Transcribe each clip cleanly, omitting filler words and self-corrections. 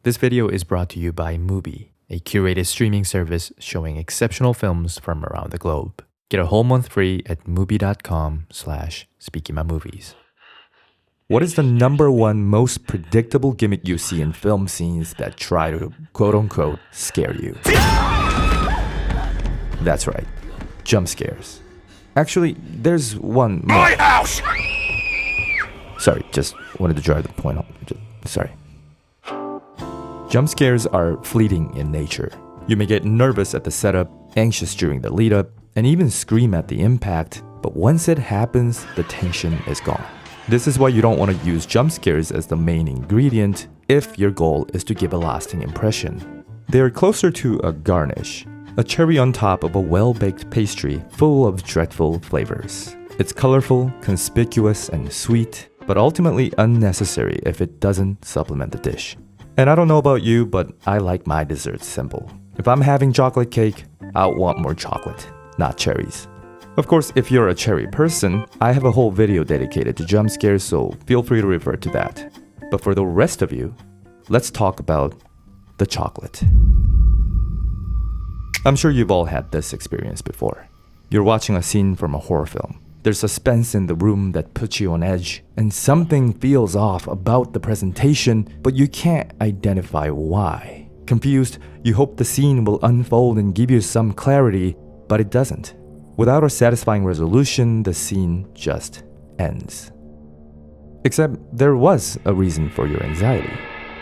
This video is brought to you by Mubi, a curated streaming service showing exceptional films from around the globe. Get a whole month free at mubi.com/SpikimaMovies. What is the number one most predictable gimmick you see in film scenes that try to quote-unquote scare you? That's right, jump scares. Actually, there's one more. My house! Sorry, just wanted to drive the point home. Sorry. Jump scares are fleeting in nature. You may get nervous at the setup, anxious during the lead-up, and even scream at the impact, but once it happens, the tension is gone. This is why you don't want to use jump scares as the main ingredient if your goal is to give a lasting impression. They are closer to a garnish, a cherry on top of a well-baked pastry full of dreadful flavors. It's colorful, conspicuous, and sweet, but ultimately unnecessary if it doesn't supplement the dish. And I don't know about you, but I like my desserts simple. If I'm having chocolate cake, I want more chocolate, not cherries. Of course, if you're a cherry person, I have a whole video dedicated to jump scares, so feel free to refer to that. But for the rest of you, let's talk about the chocolate. I'm sure you've all had this experience before. You're watching a scene from a horror film. There's suspense in the room that puts you on edge, and something feels off about the presentation, but you can't identify why. Confused, you hope the scene will unfold and give you some clarity, but it doesn't. Without a satisfying resolution, the scene just ends. Except there was a reason for your anxiety.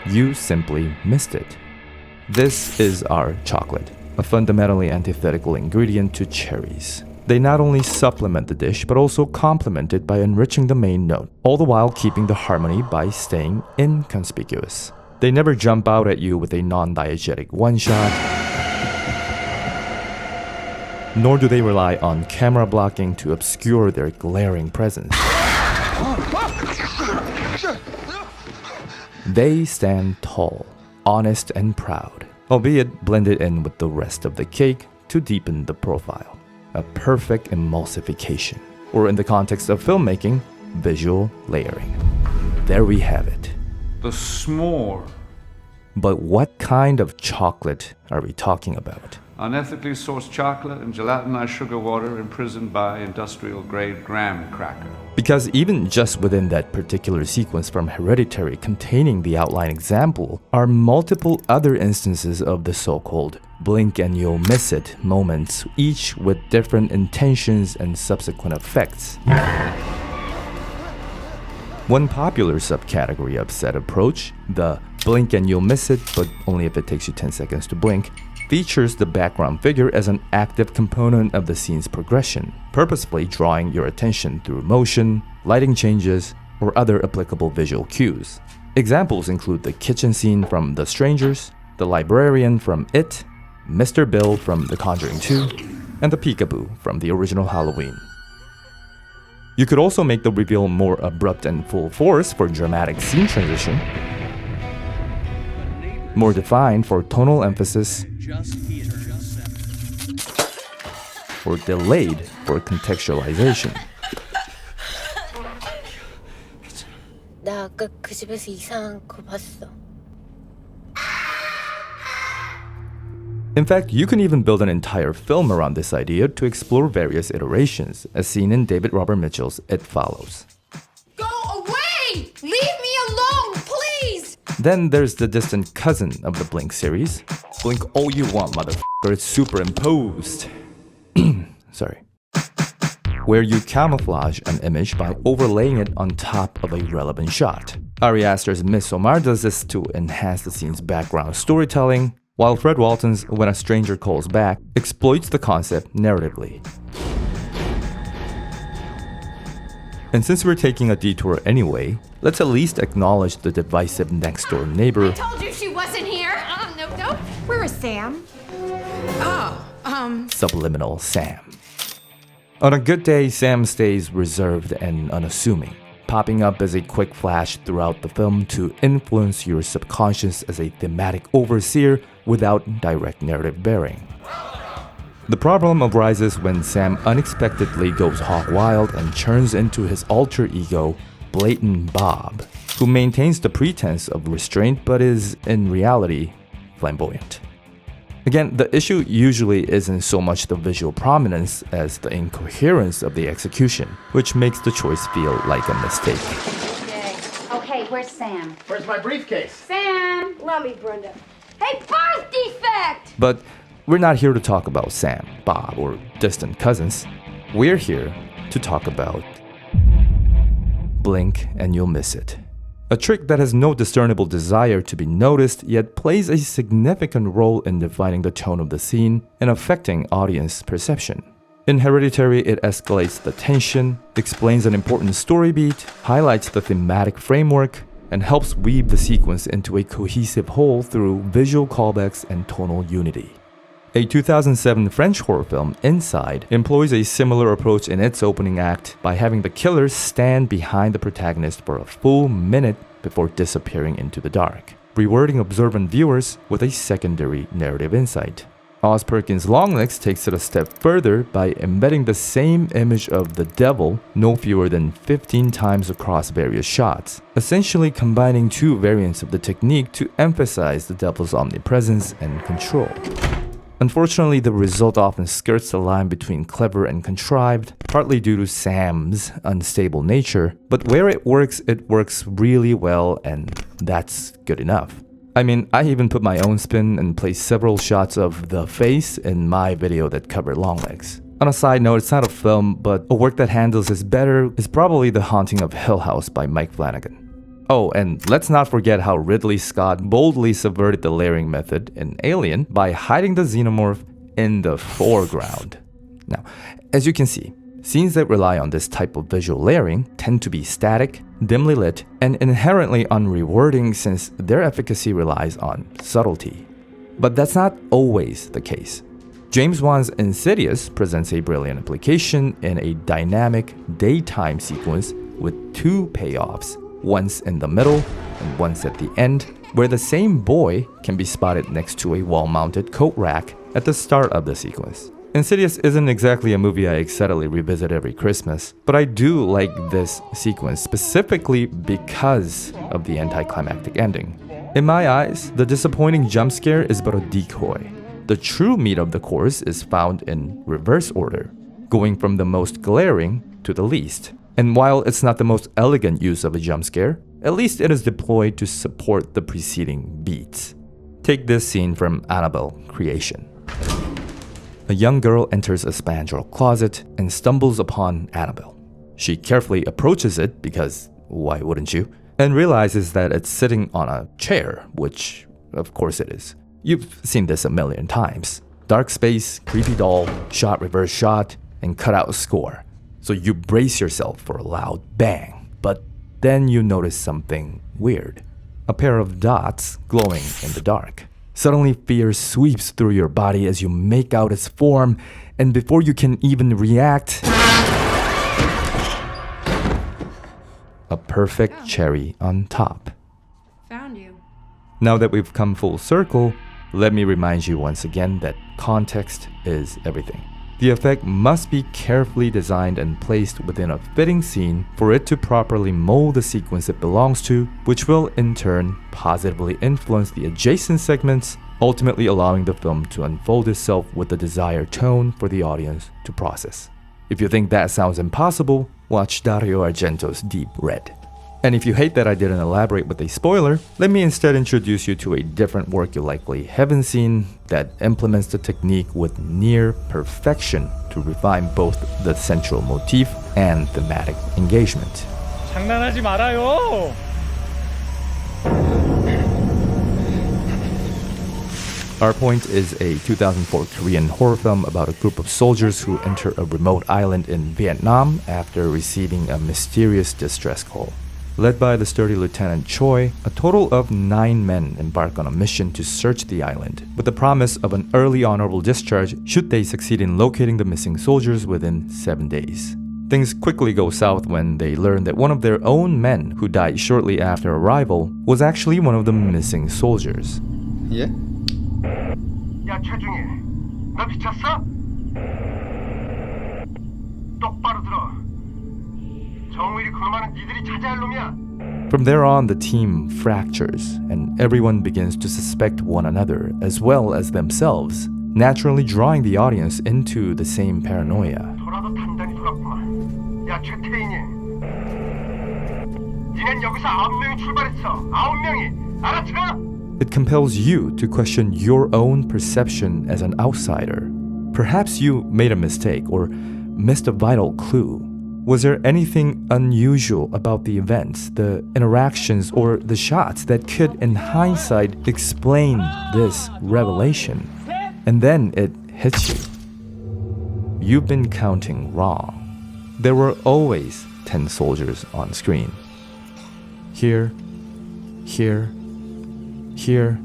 You simply missed it. This is our chocolate, a fundamentally antithetical ingredient to cherries. They not only supplement the dish, but also complement it by enriching the main note, all the while keeping the harmony by staying inconspicuous. They never jump out at you with a non-diegetic one-shot, nor do they rely on camera blocking to obscure their glaring presence. They stand tall, honest and proud, albeit blended in with the rest of the cake to deepen the profile. A perfect emulsification, or in the context of filmmaking, visual layering. There we have it. The s'more. But what kind of chocolate are we talking about? Unethically sourced chocolate and gelatinized sugar water imprisoned by industrial-grade graham cracker. Because even just within that particular sequence from Hereditary containing the outline example are multiple other instances of the so-called blink and you'll miss it moments, each with different intentions and subsequent effects. One popular subcategory of said approach, the blink and you'll miss it, but only if it takes you 10 seconds to blink, features the background figure as an active component of the scene's progression, purposefully drawing your attention through motion, lighting changes, or other applicable visual cues. Examples include the kitchen scene from The Strangers, the librarian from It, Mr. Bill from The Conjuring 2, and the peekaboo from the original Halloween. You could also make the reveal more abrupt and full force for dramatic scene transition, more defined for tonal emphasis, or delayed for contextualization. 나 아까 그 집에서 이상한 거 봤어. In fact, you can even build an entire film around this idea to explore various iterations, as seen in David Robert Mitchell's It Follows. Go away! Leave me alone, please! Then there's the distant cousin of the Blink series. Blink all you want, motherfucker, it's superimposed. Sorry. Where you camouflage an image by overlaying it on top of a relevant shot. Ari Aster's Midsommar does this to enhance the scene's background storytelling, while Fred Walton's When a Stranger Calls Back exploits the concept narratively. And since we're taking a detour anyway, let's at least acknowledge the divisive next-door neighbor. I told you she wasn't here! No. Where is Sam? Subliminal Sam. On a good day, Sam stays reserved and unassuming, popping up as a quick flash throughout the film to influence your subconscious as a thematic overseer without direct narrative bearing. The problem arises when Sam unexpectedly goes hog wild and turns into his alter ego, Blatant Bob, who maintains the pretense of restraint but is, in reality, flamboyant. Again, the issue usually isn't so much the visual prominence as the incoherence of the execution, which makes the choice feel like a mistake. Okay, where's Sam? Where's my briefcase? Sam! Love me, Brenda. Hey, birth defect! But we're not here to talk about Sam, Bob, or distant cousins. We're here to talk about Blink and You'll Miss It. A trick that has no discernible desire to be noticed, yet plays a significant role in defining the tone of the scene and affecting audience perception. In Hereditary, it escalates the tension, explains an important story beat, highlights the thematic framework, and helps weave the sequence into a cohesive whole through visual callbacks and tonal unity. A 2007 French horror film, Inside, employs a similar approach in its opening act by having the killer stand behind the protagonist for a full minute before disappearing into the dark, rewarding observant viewers with a secondary narrative insight. Oz Perkins' Longlegs takes it a step further by embedding the same image of the devil no fewer than 15 times across various shots, essentially combining two variants of the technique to emphasize the devil's omnipresence and control. Unfortunately, the result often skirts the line between clever and contrived, partly due to Sam's unstable nature, but where it works really well, and that's good enough. I mean, I even put my own spin and placed several shots of the face in my video that covered Longlegs. On a side note, it's not a film, but a work that handles this better is probably The Haunting of Hill House by Mike Flanagan. Oh, and let's not forget how Ridley Scott boldly subverted the layering method in Alien by hiding the xenomorph in the foreground. Now, as you can see, scenes that rely on this type of visual layering tend to be static, dimly lit, and inherently unrewarding since their efficacy relies on subtlety. But that's not always the case. James Wan's Insidious presents a brilliant application in a dynamic daytime sequence with two payoffs, once in the middle and once at the end, where the same boy can be spotted next to a wall-mounted coat rack at the start of the sequence. Insidious isn't exactly a movie I excitedly revisit every Christmas, but I do like this sequence specifically because of the anticlimactic ending. In my eyes, the disappointing jump scare is but a decoy. The true meat of the course is found in reverse order, going from the most glaring to the least. And while it's not the most elegant use of a jump scare, at least it is deployed to support the preceding beats. Take this scene from Annabelle Creation. A young girl enters a spandrel closet and stumbles upon Annabelle. She carefully approaches it because, why wouldn't you? And realizes that it's sitting on a chair, which of course it is. You've seen this a million times. Dark space, creepy doll, shot reverse shot, and cutout score. So you brace yourself for a loud bang, but then you notice something weird. A pair of dots glowing in the dark. Suddenly fear sweeps through your body as you make out its form, and before you can even react, a perfect cherry on top. Found you. Now that we've come full circle, let me remind you once again that context is everything. The effect must be carefully designed and placed within a fitting scene for it to properly mold the sequence it belongs to, which will in turn positively influence the adjacent segments, ultimately allowing the film to unfold itself with the desired tone for the audience to process. If you think that sounds impossible, watch Dario Argento's Deep Red. And if you hate that I didn't elaborate with a spoiler, let me instead introduce you to a different work you likely haven't seen that implements the technique with near perfection to refine both the central motif and thematic engagement. 장난하지 말아요. Our Point is a 2004 Korean horror film about a group of soldiers who enter a remote island in Vietnam after receiving a mysterious distress call. Led by the sturdy Lieutenant Choi, a total of 9 men embark on a mission to search the island, with the promise of an early honorable discharge should they succeed in locating the missing soldiers within 7 days. Things quickly go south when they learn that one of their own men who died shortly after arrival was actually one of the missing soldiers. 예? 야 최중희, 너 미쳤어? 똑바로 들어. 정일이 그놈아는 니들이 찾아야 할 놈이야. From there on, the team fractures, and everyone begins to suspect one another as well as themselves, naturally drawing the audience into the same paranoia. 돌아도 단단히 돌았구만. 야, 최태인이. 니넨 여기서 9명이 출발했어. 9명이. 알았죠? It compels you to question your own perception as an outsider. Perhaps you made a mistake or missed a vital clue. Was there anything unusual about the events, the interactions, or the shots that could, in hindsight, explain this revelation? And then it hits you. You've been counting wrong. There were always 10 soldiers on screen. Here, here, here.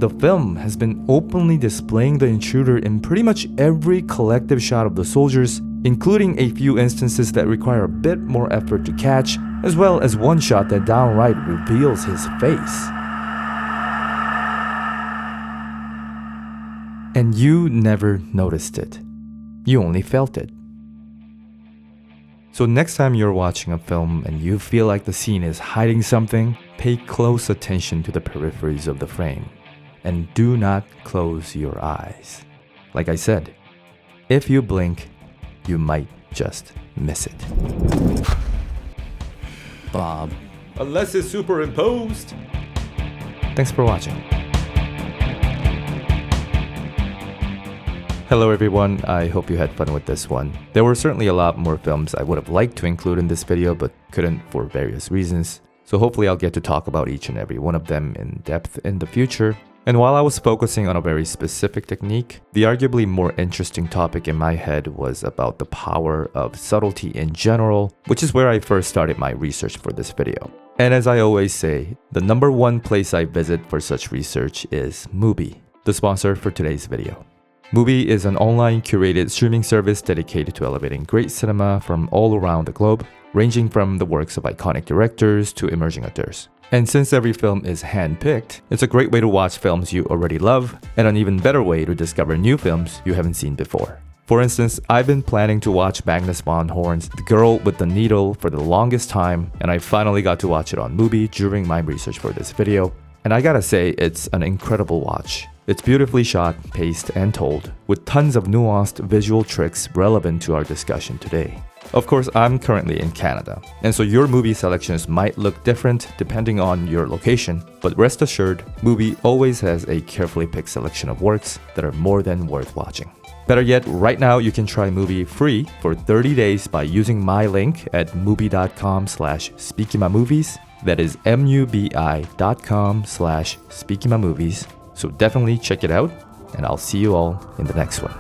The film has been openly displaying the intruder in pretty much every collective shot of the soldiers, including a few instances that require a bit more effort to catch, as well as one shot that downright reveals his face. And you never noticed it. You only felt it. So next time you're watching a film and you feel like the scene is hiding something, pay close attention to the peripheries of the frame. And do not close your eyes. Like I said, if you blink, you might just miss it. Bob. Unless it's superimposed. Thanks for watching. Hello everyone, I hope you had fun with this one. There were certainly a lot more films I would have liked to include in this video but couldn't for various reasons. So hopefully I'll get to talk about each and every one of them in depth in the future. And while I was focusing on a very specific technique, the arguably more interesting topic in my head was about the power of subtlety in general, which is where I first started my research for this video. And as I always say, the number one place I visit for such research is Mubi, the sponsor for today's video. Mubi is an online curated streaming service dedicated to elevating great cinema from all around the globe, ranging from the works of iconic directors to emerging actors. And since every film is hand-picked, it's a great way to watch films you already love, and an even better way to discover new films you haven't seen before. For instance, I've been planning to watch Magnus von Horn's The Girl with the Needle for the longest time, and I finally got to watch it on Mubi during my research for this video. And I gotta say, it's an incredible watch. It's beautifully shot, paced, and told, with tons of nuanced visual tricks relevant to our discussion today. Of course, I'm currently in Canada, and so your movie selections might look different depending on your location, but rest assured, Mubi always has a carefully picked selection of works that are more than worth watching. Better yet, right now you can try Mubi free for 30 days by using my link at mubi.com/SpikimaMovies. That is mubi.com/SpikimaMovies. So definitely check it out, and I'll see you all in the next one.